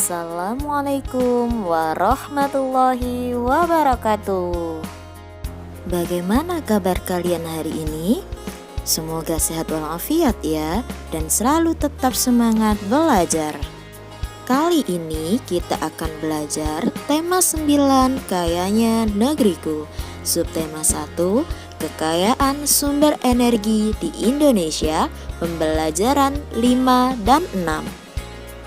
Assalamualaikum warahmatullahi wabarakatuh. Bagaimana kabar kalian hari ini? Semoga sehat walafiat ya, dan selalu tetap semangat belajar. Kali ini kita akan belajar tema 9, kayanya negeriku. Subtema 1, kekayaan sumber energi di Indonesia, pembelajaran 5 dan 6.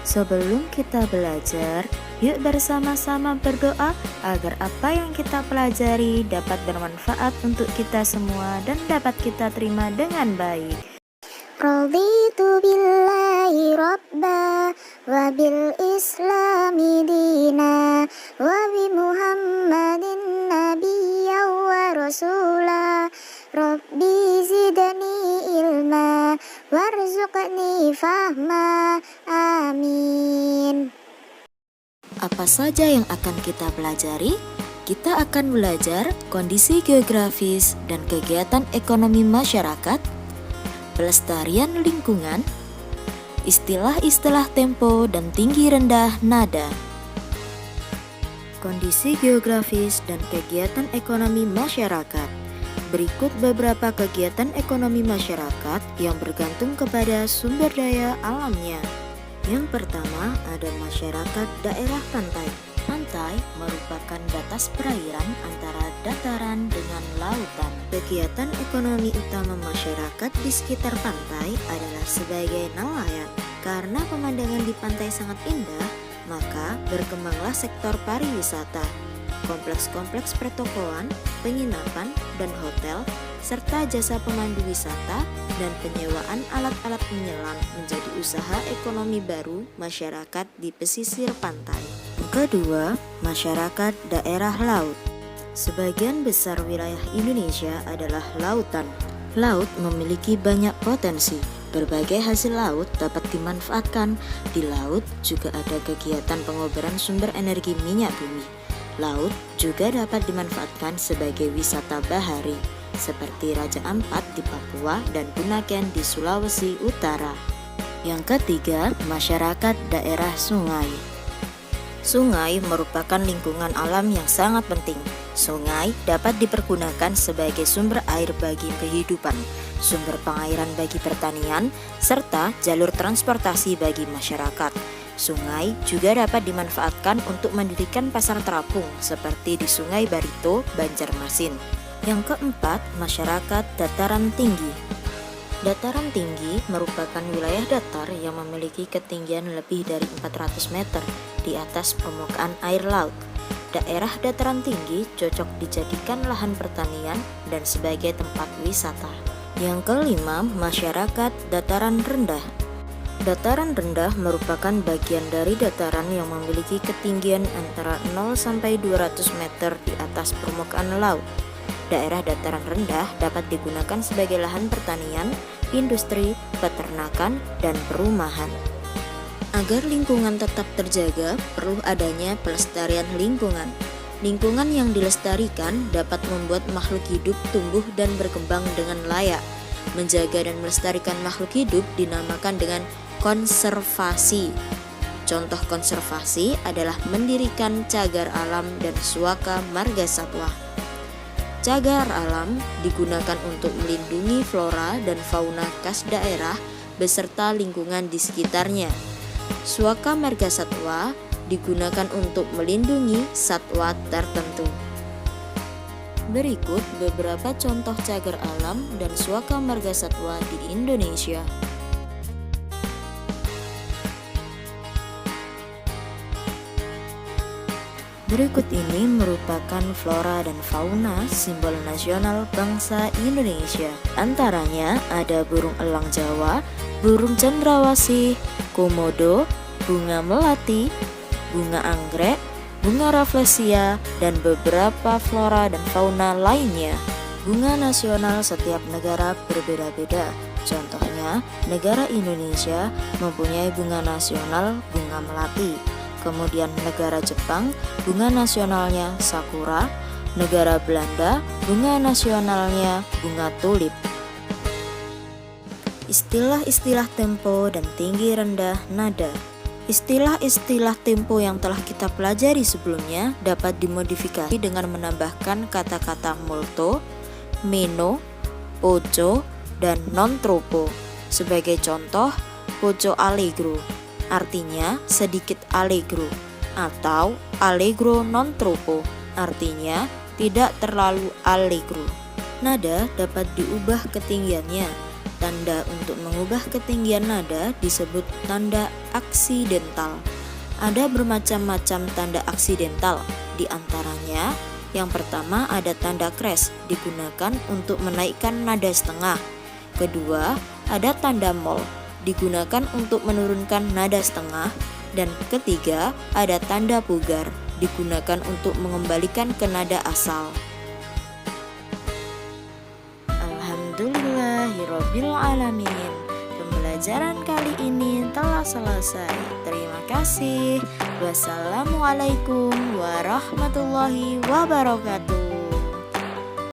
Sebelum kita belajar, yuk bersama-sama berdoa agar apa yang kita pelajari dapat bermanfaat untuk kita semua dan dapat kita terima dengan baik. Raditu billahi rabba wa bil islami dina wa bi muhammadin nabiyya wa rasula rabbi zidni ilma warzuqni fahma amin. Apa saja yang akan kita pelajari? Kita akan belajar kondisi geografis dan kegiatan ekonomi masyarakat, pelestarian lingkungan, istilah-istilah tempo dan tinggi rendah nada. Kondisi geografis dan kegiatan ekonomi masyarakat. Berikut beberapa kegiatan ekonomi masyarakat yang bergantung kepada sumber daya alamnya. Yang pertama ada masyarakat daerah pantai. Pantai merupakan batas perairan antara dataran dengan lautan. Kegiatan ekonomi utama masyarakat di sekitar pantai adalah sebagai nelayan. Karena pemandangan di pantai sangat indah, maka berkembanglah sektor pariwisata. Kompleks-kompleks pertokoan, penginapan, dan hotel, serta jasa pemandu wisata dan penyewaan alat-alat menyelam menjadi usaha ekonomi baru masyarakat di pesisir pantai. Kedua, masyarakat daerah laut. Sebagian besar wilayah Indonesia adalah lautan. Laut memiliki banyak potensi. Berbagai hasil laut dapat dimanfaatkan. Di laut juga ada kegiatan pengobaran sumber energi minyak bumi. Laut juga dapat dimanfaatkan sebagai wisata bahari, seperti Raja Ampat di Papua dan Bunaken di Sulawesi Utara. Yang ketiga, masyarakat daerah sungai. Sungai merupakan lingkungan alam yang sangat penting. Sungai dapat dipergunakan sebagai sumber air bagi kehidupan, sumber pengairan bagi pertanian, serta jalur transportasi bagi masyarakat. Sungai juga dapat dimanfaatkan untuk mendirikan pasar terapung seperti di Sungai Barito, Banjarmasin. Yang keempat, masyarakat dataran tinggi. Dataran tinggi merupakan wilayah datar yang memiliki ketinggian lebih dari 400 meter di atas permukaan air laut. Daerah dataran tinggi cocok dijadikan lahan pertanian dan sebagai tempat wisata. Yang kelima, masyarakat dataran rendah. Dataran rendah merupakan bagian dari dataran yang memiliki ketinggian antara 0 sampai 200 meter di atas permukaan laut. Daerah dataran rendah dapat digunakan sebagai lahan pertanian, industri, peternakan, dan perumahan. Agar lingkungan tetap terjaga, perlu adanya pelestarian lingkungan. Lingkungan yang dilestarikan dapat membuat makhluk hidup tumbuh dan berkembang dengan layak. Menjaga dan melestarikan makhluk hidup dinamakan dengan konservasi. Contoh konservasi adalah mendirikan cagar alam dan suaka marga satwa. Cagar alam digunakan untuk melindungi flora dan fauna khas daerah beserta lingkungan di sekitarnya. Suaka marga satwa digunakan untuk melindungi satwa tertentu. Berikut beberapa contoh cagar alam dan suaka marga satwa di Indonesia. Berikut ini merupakan flora dan fauna simbol nasional bangsa Indonesia. Antaranya ada burung elang Jawa, burung cendrawasih, komodo, bunga melati, bunga anggrek, bunga rafflesia, dan beberapa flora dan fauna lainnya. Bunga nasional setiap negara berbeda-beda. Contohnya, negara Indonesia mempunyai bunga nasional bunga melati. Kemudian negara Jepang, bunga nasionalnya sakura. Negara Belanda, bunga nasionalnya bunga tulip. Istilah-istilah tempo dan tinggi rendah nada. Istilah-istilah tempo yang telah kita pelajari sebelumnya dapat dimodifikasi dengan menambahkan kata-kata molto, meno, poco, dan non troppo. Sebagai contoh, poco allegro artinya sedikit allegro, atau allegro non troppo artinya tidak terlalu allegro. Nada dapat diubah ketinggiannya. Tanda untuk mengubah ketinggian nada disebut tanda aksidental. Ada bermacam-macam tanda aksidental, di antaranya yang pertama ada tanda crash, digunakan untuk menaikkan nada setengah. Kedua, ada tanda mol, digunakan untuk menurunkan nada setengah. Dan ketiga, ada tanda pugar, digunakan untuk mengembalikan ke nada asal. Alhamdulillahirabbil alamin. Pembelajaran kali ini telah selesai. Terima kasih. Wassalamualaikum warahmatullahi wabarakatuh.